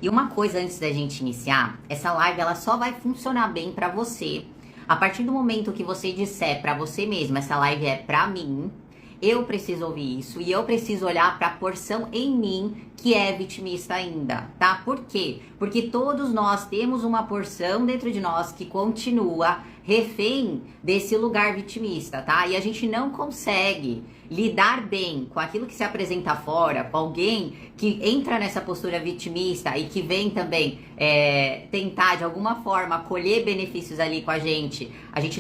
E uma coisa antes da gente iniciar, essa live ela só vai funcionar bem pra você a partir do momento que você disser pra você mesmo, essa live é pra mim, eu preciso ouvir isso e eu preciso olhar pra porção em mim que é vitimista ainda, tá? Por quê? Porque todos nós temos uma porção dentro de nós que continua refém desse lugar vitimista, tá? E a gente não consegue lidar bem com aquilo que se apresenta fora, com alguém que entra nessa postura vitimista e que vem também tentar de alguma forma colher benefícios ali com a gente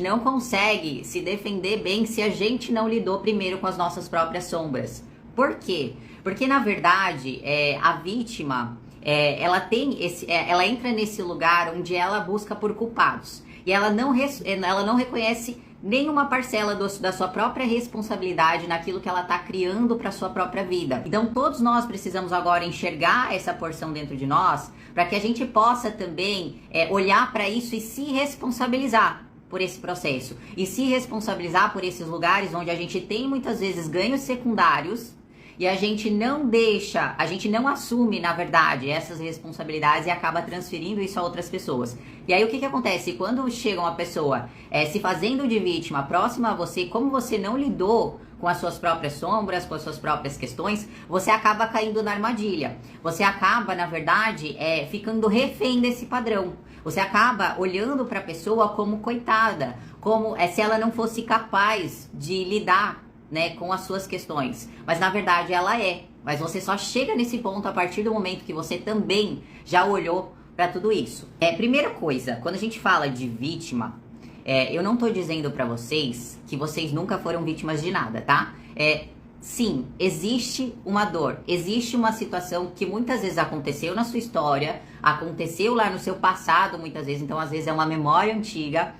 não consegue se defender bem se a gente não lidou primeiro com as nossas próprias sombras. Por quê? Porque na verdade a vítima ela entra nesse lugar onde ela busca por culpados e ela não reconhece nenhuma parcela da sua própria responsabilidade naquilo que ela está criando para sua própria vida. Então todos nós precisamos agora enxergar essa porção dentro de nós para que a gente possa também olhar para isso e se responsabilizar por esse processo e se responsabilizar por esses lugares onde a gente tem muitas vezes ganhos secundários e a gente não assume, na verdade, essas responsabilidades e acaba transferindo isso a outras pessoas. E aí o que acontece? Quando chega uma pessoa se fazendo de vítima próxima a você, como você não lidou com as suas próprias sombras, com as suas próprias questões, você acaba caindo na armadilha. Você acaba, na verdade, ficando refém desse padrão. Você acaba olhando para a pessoa como coitada, como se ela não fosse capaz de lidar, né, com as suas questões. Mas na verdade ela é. Mas você só chega nesse ponto a partir do momento que você também já olhou para tudo isso. Primeira coisa, quando a gente fala de vítima, eu não tô dizendo para vocês que vocês nunca foram vítimas de nada, tá? Sim, existe uma dor, existe uma situação que muitas vezes aconteceu na sua história, aconteceu lá no seu passado muitas vezes, então às vezes é uma memória antiga,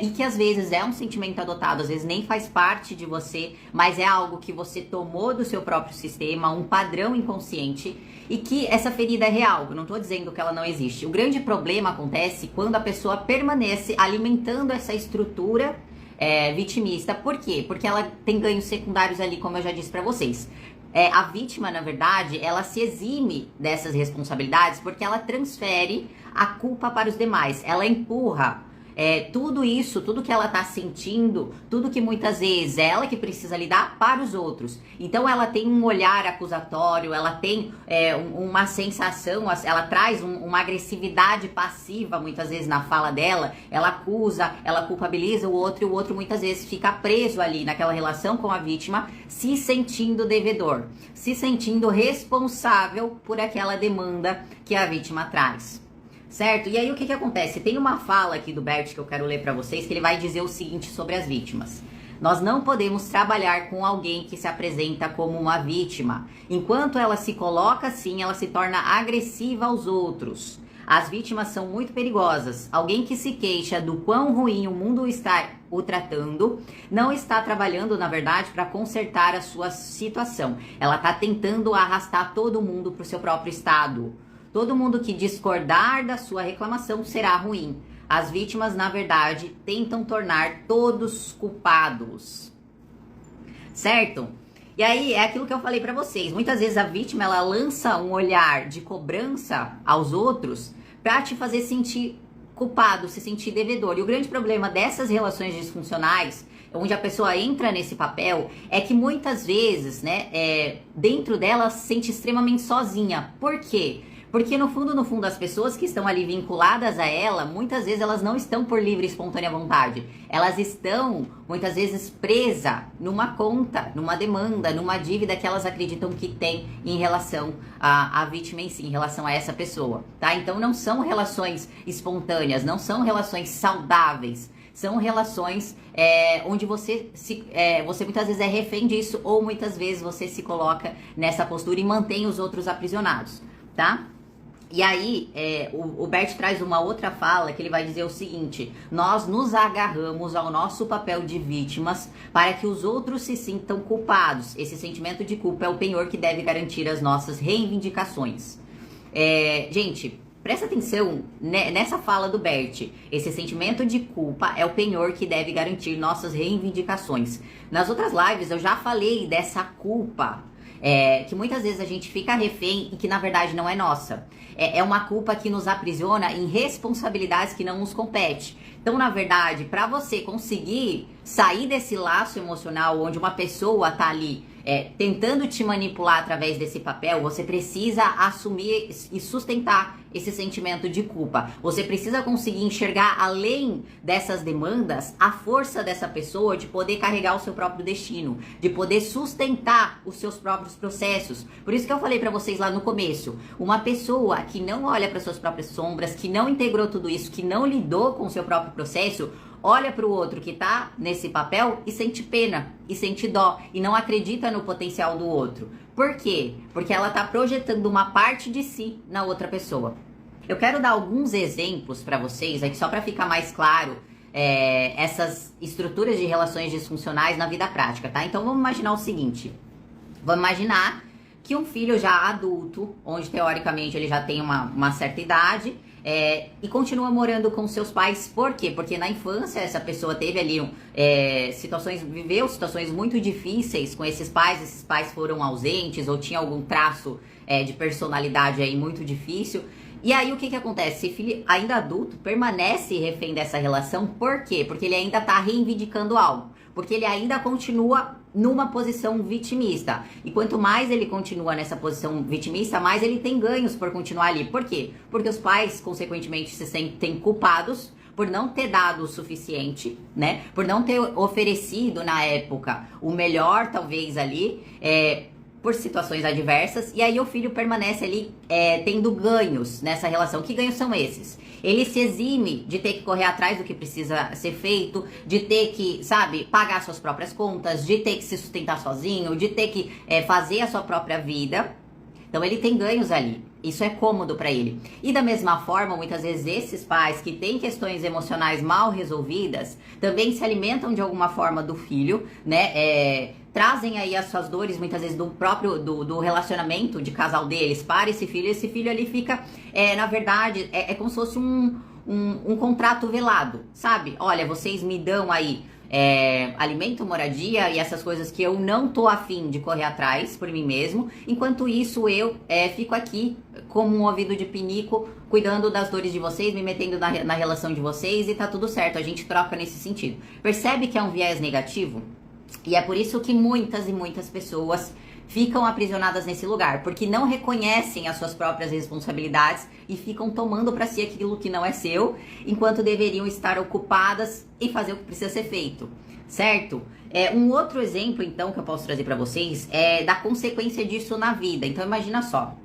e que às vezes é um sentimento adotado, às vezes nem faz parte de você, mas é algo que você tomou do seu próprio sistema, um padrão inconsciente, e que essa ferida é real. Eu não tô dizendo que ela não existe. O grande problema acontece quando a pessoa permanece alimentando essa estrutura vitimista. Por quê? Porque ela tem ganhos secundários ali, como eu já disse pra vocês. A vítima, na verdade, ela se exime dessas responsabilidades porque ela transfere a culpa para os demais. Ela empurra tudo isso, tudo que ela tá sentindo, tudo que muitas vezes é ela que precisa lidar para os outros. Então ela tem um olhar acusatório, ela tem uma sensação, ela traz uma agressividade passiva muitas vezes na fala dela, ela acusa, ela culpabiliza o outro e o outro muitas vezes fica preso ali naquela relação com a vítima, se sentindo devedor, se sentindo responsável por aquela demanda que a vítima traz. Certo? E aí o que acontece? Tem uma fala aqui do Bert que eu quero ler pra vocês, que ele vai dizer o seguinte sobre as vítimas. Nós não podemos trabalhar com alguém que se apresenta como uma vítima. Enquanto ela se coloca assim, ela se torna agressiva aos outros. As vítimas são muito perigosas. Alguém que se queixa do quão ruim o mundo está o tratando, não está trabalhando, na verdade, para consertar a sua situação. Ela está tentando arrastar todo mundo pro seu próprio estado. Todo mundo que discordar da sua reclamação será ruim. As vítimas, na verdade, tentam tornar todos culpados. Certo? E aí, é aquilo que eu falei pra vocês. Muitas vezes a vítima, ela lança um olhar de cobrança aos outros pra te fazer sentir culpado, se sentir devedor. E o grande problema dessas relações disfuncionais, onde a pessoa entra nesse papel, é que muitas vezes, né, dentro dela se sente extremamente sozinha. Por quê? Porque no fundo, as pessoas que estão ali vinculadas a ela, muitas vezes elas não estão por livre e espontânea vontade. Elas estão, muitas vezes, presas numa conta, numa demanda, numa dívida que elas acreditam que tem em relação à vítima em si, em relação a essa pessoa, tá? Então não são relações espontâneas, não são relações saudáveis. São relações onde você muitas vezes é refém disso, ou muitas vezes você se coloca nessa postura e mantém os outros aprisionados, tá? E aí, o Bert traz uma outra fala que ele vai dizer o seguinte: nós nos agarramos ao nosso papel de vítimas para que os outros se sintam culpados. Esse sentimento de culpa é o penhor que deve garantir as nossas reivindicações. Gente, presta atenção nessa fala do Bert. Esse sentimento de culpa é o penhor que deve garantir nossas reivindicações. Nas outras lives eu já falei dessa culpa. que muitas vezes a gente fica refém e que na verdade não é nossa. É uma culpa que nos aprisiona em responsabilidades que não nos competem. Então, na verdade, para você conseguir sair desse laço emocional onde uma pessoa tá ali tentando te manipular através desse papel, você precisa assumir e sustentar esse sentimento de culpa. Você precisa conseguir enxergar além dessas demandas a força dessa pessoa de poder carregar o seu próprio destino, de poder sustentar os seus próprios processos. Por isso que eu falei pra vocês lá no começo, uma pessoa que não olha para suas próprias sombras, que não integrou tudo isso, que não lidou com o seu próprio processo, olha para o outro que tá nesse papel e sente pena, e sente dó, e não acredita no potencial do outro. Por quê? Porque ela tá projetando uma parte de si na outra pessoa. Eu quero dar alguns exemplos para vocês, aqui só para ficar mais claro, essas estruturas de relações disfuncionais na vida prática, tá? Então vamos imaginar o seguinte, vamos imaginar que um filho já adulto, onde teoricamente ele já tem uma certa idade, e continua morando com seus pais. Por quê? Porque na infância essa pessoa teve ali viveu situações muito difíceis com esses pais foram ausentes ou tinha algum traço de personalidade aí muito difícil. E aí o que acontece? Esse filho ainda adulto permanece refém dessa relação. Por quê? Porque ele ainda tá reivindicando algo. Porque ele ainda continua numa posição vitimista. E quanto mais ele continua nessa posição vitimista, mais ele tem ganhos por continuar ali. Por quê? Porque os pais, consequentemente, se sentem culpados por não ter dado o suficiente, né? Por não ter oferecido, na época, o melhor, talvez, ali, por situações adversas, e aí o filho permanece ali tendo ganhos nessa relação. Que ganhos são esses? Ele se exime de ter que correr atrás do que precisa ser feito, de ter que, sabe, pagar suas próprias contas, de ter que se sustentar sozinho, de ter que fazer a sua própria vida. Então ele tem ganhos ali. Isso é cômodo para ele. E da mesma forma, muitas vezes esses pais que têm questões emocionais mal resolvidas também se alimentam de alguma forma do filho, né? Trazem aí as suas dores, muitas vezes, do relacionamento de casal deles para esse filho. Esse filho ali fica, na verdade, como se fosse um contrato velado, sabe? Olha, vocês me dão aí alimento, moradia e essas coisas que eu não tô afim de correr atrás por mim mesmo. Enquanto isso, eu fico aqui como um ouvido de pinico, cuidando das dores de vocês, me metendo na relação de vocês, e tá tudo certo, a gente troca nesse sentido. Percebe que é um viés negativo? E é por isso que muitas e muitas pessoas ficam aprisionadas nesse lugar, porque não reconhecem as suas próprias responsabilidades e ficam tomando para si aquilo que não é seu, enquanto deveriam estar ocupadas em fazer o que precisa ser feito, certo? Um outro exemplo, então, que eu posso trazer para vocês é da consequência disso na vida. Então, imagina só,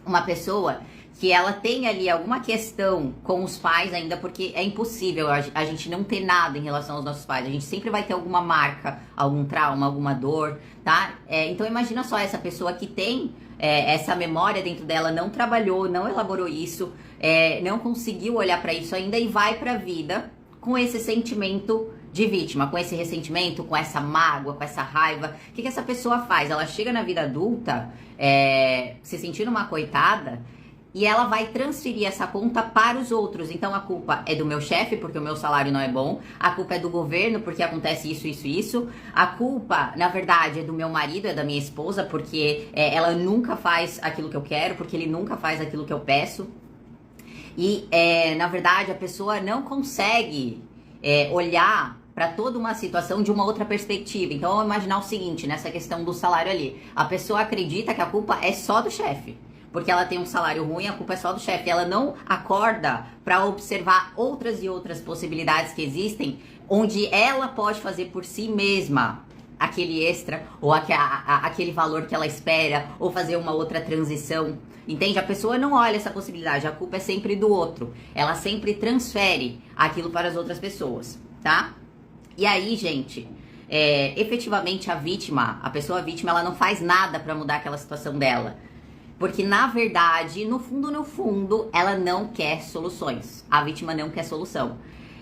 uma pessoa que ela tem ali alguma questão com os pais ainda, porque é impossível a gente não ter nada em relação aos nossos pais. A gente sempre vai ter alguma marca, algum trauma, alguma dor, tá? Então imagina só essa pessoa que tem essa memória dentro dela, não trabalhou, não elaborou isso, não conseguiu olhar pra isso ainda e vai pra vida com esse sentimento de vítima, com esse ressentimento, com essa mágoa, com essa raiva. O que essa pessoa faz? Ela chega na vida adulta se sentindo uma coitada, e ela vai transferir essa conta para os outros. Então a culpa é do meu chefe, porque o meu salário não é bom. A culpa é do governo, porque acontece isso, isso, isso. A culpa, na verdade, é do meu marido, é da minha esposa, porque ela nunca faz aquilo que eu quero, porque ele nunca faz aquilo que eu peço. E, na verdade, a pessoa não consegue olhar para toda uma situação de uma outra perspectiva. Então, vamos imaginar o seguinte, nessa questão do salário ali. A pessoa acredita que a culpa é só do chefe, porque ela tem um salário ruim, a culpa é só do chefe. Ela não acorda para observar outras e outras possibilidades que existem, onde ela pode fazer por si mesma aquele extra, ou aquele valor que ela espera, ou fazer uma outra transição. Entende? A pessoa não olha essa possibilidade, a culpa é sempre do outro. Ela sempre transfere aquilo para as outras pessoas, tá? E aí, gente, efetivamente a pessoa vítima, ela não faz nada para mudar aquela situação dela. Porque, na verdade, no fundo, ela não quer soluções. A vítima não quer solução.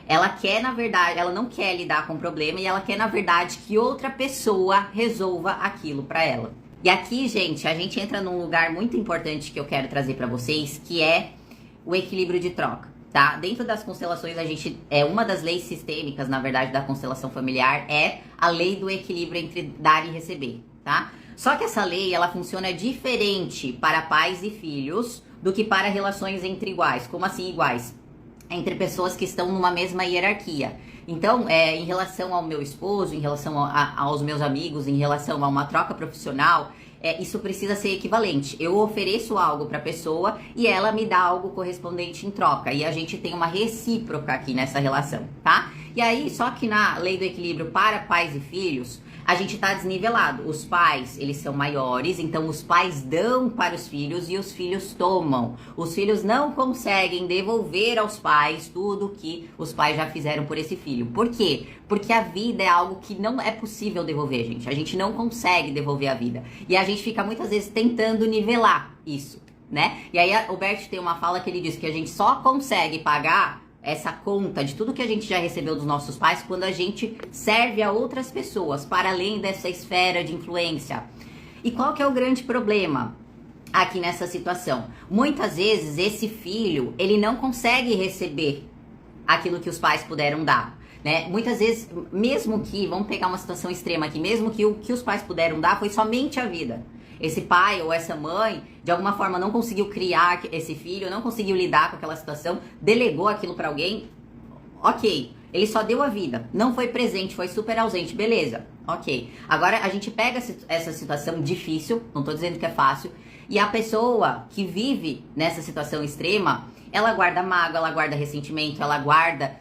Ela quer, na verdade, ela não quer lidar com o problema e ela quer, na verdade, que outra pessoa resolva aquilo pra ela. E aqui, gente, a gente entra num lugar muito importante que eu quero trazer pra vocês, que é o equilíbrio de troca, tá? Dentro das constelações, uma das leis sistêmicas, na verdade, da constelação familiar é a lei do equilíbrio entre dar e receber, tá? Só que essa lei, ela funciona diferente para pais e filhos do que para relações entre iguais. Como assim iguais? Entre pessoas que estão numa mesma hierarquia. Então, em relação ao meu esposo, em relação aos meus amigos, em relação a uma troca profissional, isso precisa ser equivalente. Eu ofereço algo para a pessoa e ela me dá algo correspondente em troca. E a gente tem uma recíproca aqui nessa relação, tá? E aí, só que na lei do equilíbrio para pais e filhos, a gente tá desnivelado. Os pais, eles são maiores, então os pais dão para os filhos e os filhos tomam. Os filhos não conseguem devolver aos pais tudo que os pais já fizeram por esse filho. Por quê? Porque a vida é algo que não é possível devolver, gente. A gente não consegue devolver a vida. E a gente fica muitas vezes tentando nivelar isso, né? E aí o Bert tem uma fala que ele diz que a gente só consegue pagar essa conta de tudo que a gente já recebeu dos nossos pais quando a gente serve a outras pessoas, para além dessa esfera de influência. E qual que é o grande problema aqui nessa situação? Muitas vezes esse filho, ele não consegue receber aquilo que os pais puderam dar, né? Muitas vezes, mesmo que, vamos pegar uma situação extrema aqui, mesmo que o que os pais puderam dar foi somente a vida. Esse pai ou essa mãe, de alguma forma, não conseguiu criar esse filho, não conseguiu lidar com aquela situação, delegou aquilo pra alguém, ok. Ele só deu a vida, não foi presente, foi super ausente, beleza, ok. Agora a gente pega essa situação difícil, não tô dizendo que é fácil, e a pessoa que vive nessa situação extrema, ela guarda mágoa, ela guarda ressentimento, ela guarda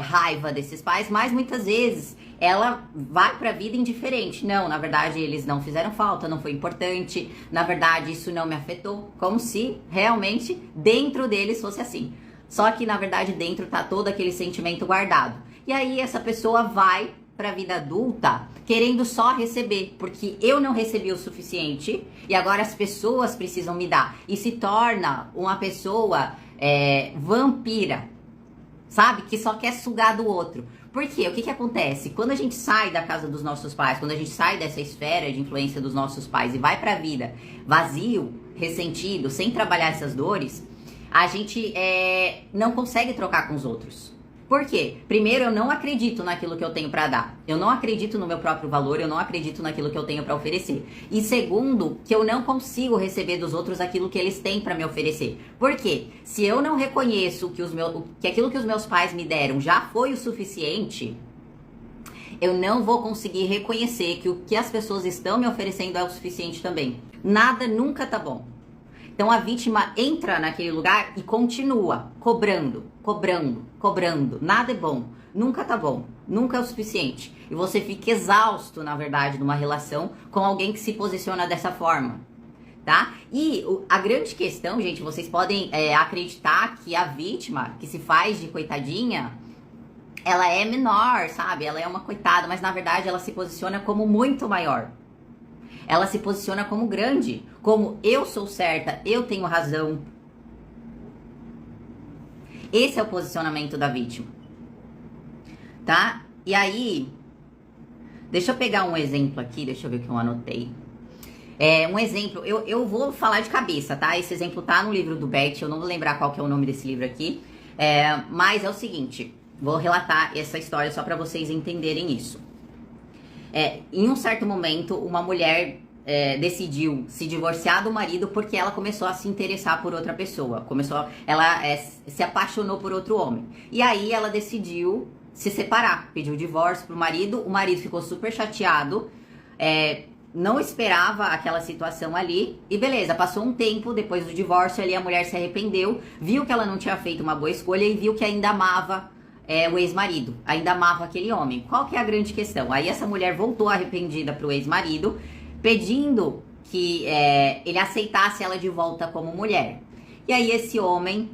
raiva desses pais, mas muitas vezes ela vai pra vida indiferente. Não, na verdade eles não fizeram falta, não foi importante, na verdade isso não me afetou, como se realmente dentro deles fosse assim. Só que na verdade dentro tá todo aquele sentimento guardado. E aí essa pessoa vai pra vida adulta querendo só receber, porque eu não recebi o suficiente e agora as pessoas precisam me dar. E se torna uma pessoa vampira, sabe? Que só quer sugar do outro. Por quê? O que acontece? Quando a gente sai da casa dos nossos pais, quando a gente sai dessa esfera de influência dos nossos pais e vai pra vida vazio, ressentido, sem trabalhar essas dores, a gente não consegue trocar com os outros. Por quê? Primeiro, eu não acredito naquilo que eu tenho pra dar. Eu não acredito no meu próprio valor, eu não acredito naquilo que eu tenho pra oferecer. E segundo, que eu não consigo receber dos outros aquilo que eles têm pra me oferecer. Por quê? Se eu não reconheço que aquilo que os meus pais me deram já foi o suficiente, eu não vou conseguir reconhecer que o que as pessoas estão me oferecendo é o suficiente também. Nada nunca tá bom. Então a vítima entra naquele lugar e continua cobrando, cobrando, cobrando. Nada é bom, nunca tá bom, nunca é o suficiente. E você fica exausto, na verdade, numa relação com alguém que se posiciona dessa forma, tá? E a grande questão, gente, vocês podem acreditar que a vítima que se faz de coitadinha, ela é menor, sabe? Ela é uma coitada, mas na verdade ela se posiciona como muito maior. Ela se posiciona como grande, como eu sou certa, eu tenho razão. Esse é o posicionamento da vítima, tá? E aí, deixa eu pegar um exemplo aqui, deixa eu ver o que eu anotei. Um exemplo, eu vou falar de cabeça, tá? Esse exemplo tá no livro do Bert, eu não vou lembrar qual que é o nome desse livro aqui. Mas é o seguinte, vou relatar essa história só pra vocês entenderem isso. Em um certo momento, uma mulher decidiu se divorciar do marido porque ela começou a se interessar por outra pessoa. Ela se apaixonou por outro homem. E aí ela decidiu se separar, pediu divórcio pro marido. O marido ficou super chateado, não esperava aquela situação ali. E beleza, passou um tempo depois do divórcio ali, a mulher se arrependeu, viu que ela não tinha feito uma boa escolha e viu que ainda amava o ex-marido, ainda amava aquele homem. Qual que é a grande questão? Aí essa mulher voltou arrependida pro ex-marido, pedindo que ele aceitasse ela de volta como mulher. E aí esse homem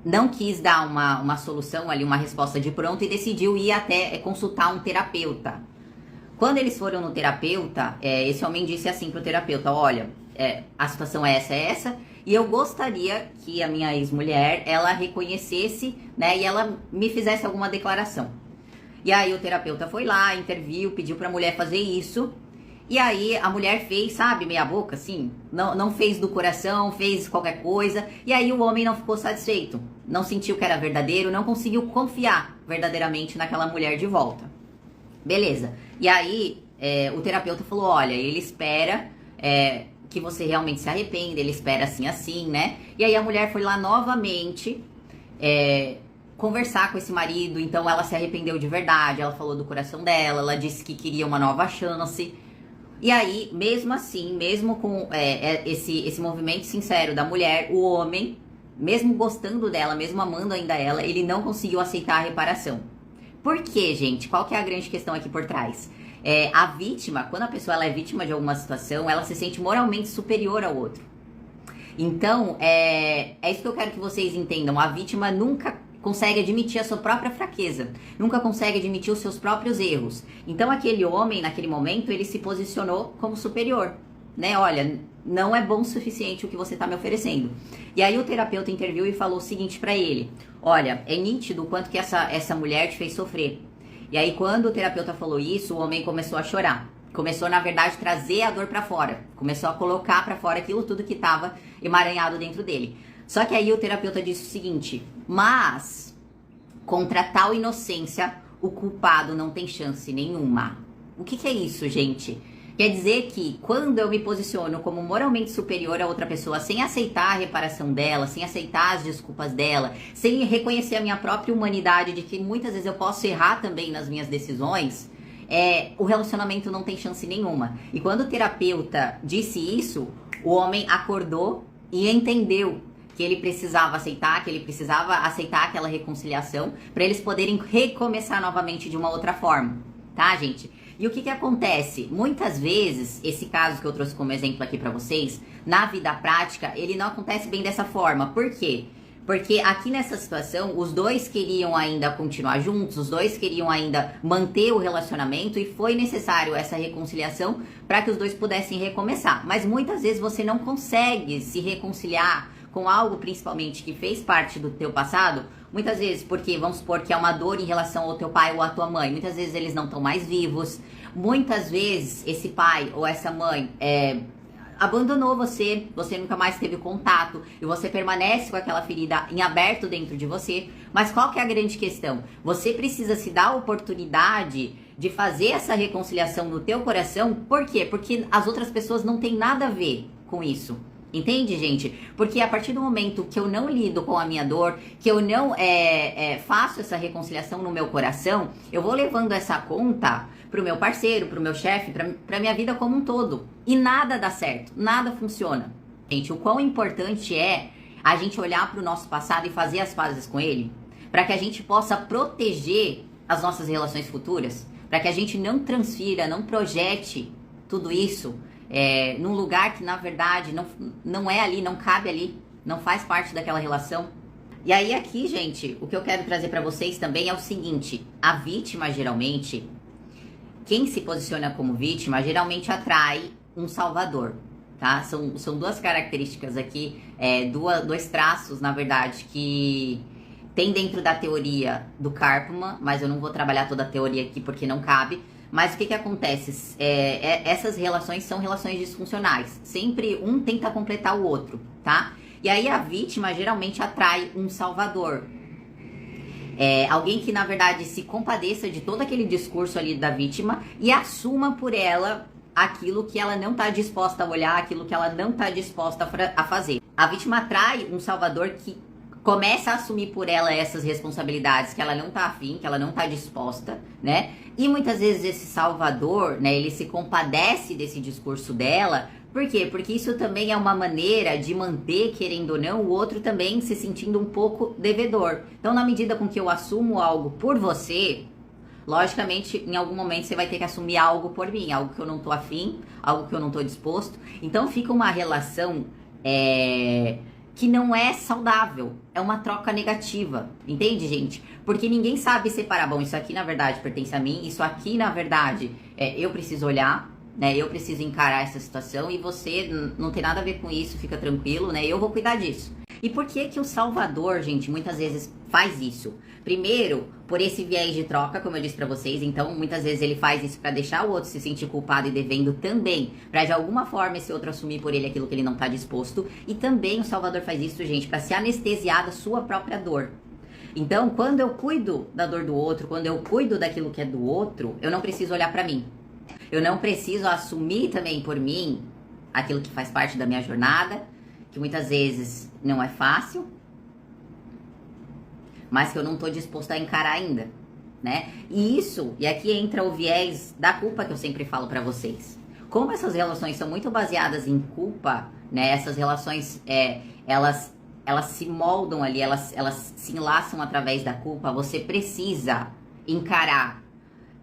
não quis dar uma solução ali, uma resposta de pronto, e decidiu ir até consultar um terapeuta. Quando eles foram no terapeuta, esse homem disse assim pro terapeuta: olha, a situação é essa, e eu gostaria que a minha ex-mulher, ela reconhecesse, né, e ela me fizesse alguma declaração. E aí o terapeuta foi lá, interviu, pediu pra mulher fazer isso, e aí a mulher fez, sabe, meia boca, assim, não fez do coração, fez qualquer coisa, e aí o homem não ficou satisfeito, não sentiu que era verdadeiro, não conseguiu confiar verdadeiramente naquela mulher de volta. Beleza. E aí o terapeuta falou, olha, ele espera que você realmente se arrependa, ele espera assim, né? E aí a mulher foi lá novamente conversar com esse marido, então ela se arrependeu de verdade, ela falou do coração dela, ela disse que queria uma nova chance. E aí, mesmo assim, mesmo com esse movimento sincero da mulher, o homem, mesmo gostando dela, mesmo amando ainda ela, ele não conseguiu aceitar a reparação. Por quê, gente? Qual que é a grande questão aqui por trás? A vítima, quando a pessoa ela é vítima de alguma situação, ela se sente moralmente superior ao outro. Então, é isso que eu quero que vocês entendam. A vítima nunca consegue admitir a sua própria fraqueza, nunca consegue admitir os seus próprios erros. Então, aquele homem, naquele momento, ele se posicionou como superior, né? Olha, não é bom o suficiente o que você está me oferecendo. E aí o terapeuta interviu e falou o seguinte para ele: olha, é nítido o quanto que essa mulher te fez sofrer. E aí quando o terapeuta falou isso, o homem começou a chorar. Começou, na verdade, a trazer a dor para fora. Começou a colocar para fora aquilo tudo que estava emaranhado dentro dele. Só que aí o terapeuta disse o seguinte: mas contra tal inocência, o culpado não tem chance nenhuma. O que é isso, gente? Quer dizer que quando eu me posiciono como moralmente superior a outra pessoa, sem aceitar a reparação dela, sem aceitar as desculpas dela, sem reconhecer a minha própria humanidade de que muitas vezes eu posso errar também nas minhas decisões, o relacionamento não tem chance nenhuma. E quando o terapeuta disse isso, o homem acordou e entendeu que ele precisava aceitar aquela reconciliação para eles poderem recomeçar novamente de uma outra forma, tá, gente? E o que acontece? Muitas vezes, esse caso que eu trouxe como exemplo aqui pra vocês, na vida prática, ele não acontece bem dessa forma. Por quê? Porque aqui nessa situação, os dois queriam ainda continuar juntos, os dois queriam ainda manter o relacionamento e foi necessário essa reconciliação para que os dois pudessem recomeçar. Mas muitas vezes você não consegue se reconciliar com algo, principalmente, que fez parte do teu passado, muitas vezes porque, vamos supor que é uma dor em relação ao teu pai ou à tua mãe, muitas vezes eles não estão mais vivos, muitas vezes esse pai ou essa mãe abandonou você nunca mais teve contato e você permanece com aquela ferida em aberto dentro de você. Mas qual que é a grande questão? Você precisa se dar a oportunidade de fazer essa reconciliação no teu coração. Por quê? Porque as outras pessoas não têm nada a ver com isso. Entende, gente? Porque a partir do momento que eu não lido com a minha dor, que eu não faço essa reconciliação no meu coração, eu vou levando essa conta pro meu parceiro, pro meu chefe, pra minha vida como um todo. E nada dá certo, nada funciona. Gente, o quão importante é a gente olhar pro nosso passado e fazer as pazes com ele, para que a gente possa proteger as nossas relações futuras, para que a gente não transfira, não projete tudo isso num lugar que, na verdade, não é ali, não cabe ali, não faz parte daquela relação. E aí aqui, gente, o que eu quero trazer pra vocês também é o seguinte: a vítima, geralmente, quem se posiciona como vítima, geralmente atrai um salvador, tá? São duas características aqui, dois traços, na verdade, que tem dentro da teoria do Karpman, mas eu não vou trabalhar toda a teoria aqui porque não cabe. Mas o que acontece? Essas relações são relações disfuncionais. Sempre um tenta completar o outro, tá? E aí a vítima geralmente atrai um salvador. Alguém que, na verdade, se compadeça de todo aquele discurso ali da vítima e assuma por ela aquilo que ela não tá disposta a olhar, aquilo que ela não tá disposta a fazer. A vítima atrai um salvador que começa a assumir por ela essas responsabilidades que ela não tá afim, que ela não tá disposta, né? E muitas vezes esse salvador, né, ele se compadece desse discurso dela. Por quê? Porque isso também é uma maneira de manter, querendo ou não, o outro também se sentindo um pouco devedor. Então, na medida com que eu assumo algo por você, logicamente, em algum momento você vai ter que assumir algo por mim, algo que eu não tô afim, algo que eu não tô disposto. Então, fica uma relação que não é saudável, é uma troca negativa, entende, gente? Porque ninguém sabe separar, bom, isso aqui na verdade pertence a mim, isso aqui na verdade eu preciso olhar, né? Eu preciso encarar essa situação e você não tem nada a ver com isso, fica tranquilo, né? Eu vou cuidar disso. E por que que o salvador, gente, muitas vezes faz isso? Primeiro, por esse viés de troca, como eu disse pra vocês, então muitas vezes ele faz isso pra deixar o outro se sentir culpado e devendo também, pra de alguma forma esse outro assumir por ele aquilo que ele não tá disposto. E também o salvador faz isso, gente, pra se anestesiar da sua própria dor. Então, quando eu cuido da dor do outro, quando eu cuido daquilo que é do outro, eu não preciso olhar pra mim. Eu não preciso assumir também por mim aquilo que faz parte da minha jornada, que muitas vezes não é fácil, mas que eu não tô disposto a encarar ainda, né? E aqui entra o viés da culpa que eu sempre falo pra vocês. Como essas relações são muito baseadas em culpa, né? Essas relações, elas se moldam ali, elas se enlaçam através da culpa. Você precisa encarar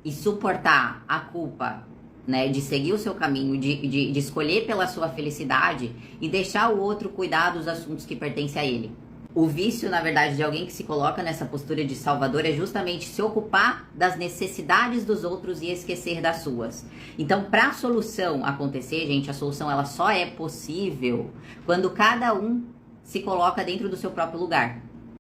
e suportar a culpa, né? De seguir o seu caminho, de escolher pela sua felicidade e deixar o outro cuidar dos assuntos que pertencem a ele. O vício, na verdade, de alguém que se coloca nessa postura de salvador é justamente se ocupar das necessidades dos outros e esquecer das suas. Então, para a solução acontecer, gente, a solução ela só é possível quando cada um se coloca dentro do seu próprio lugar.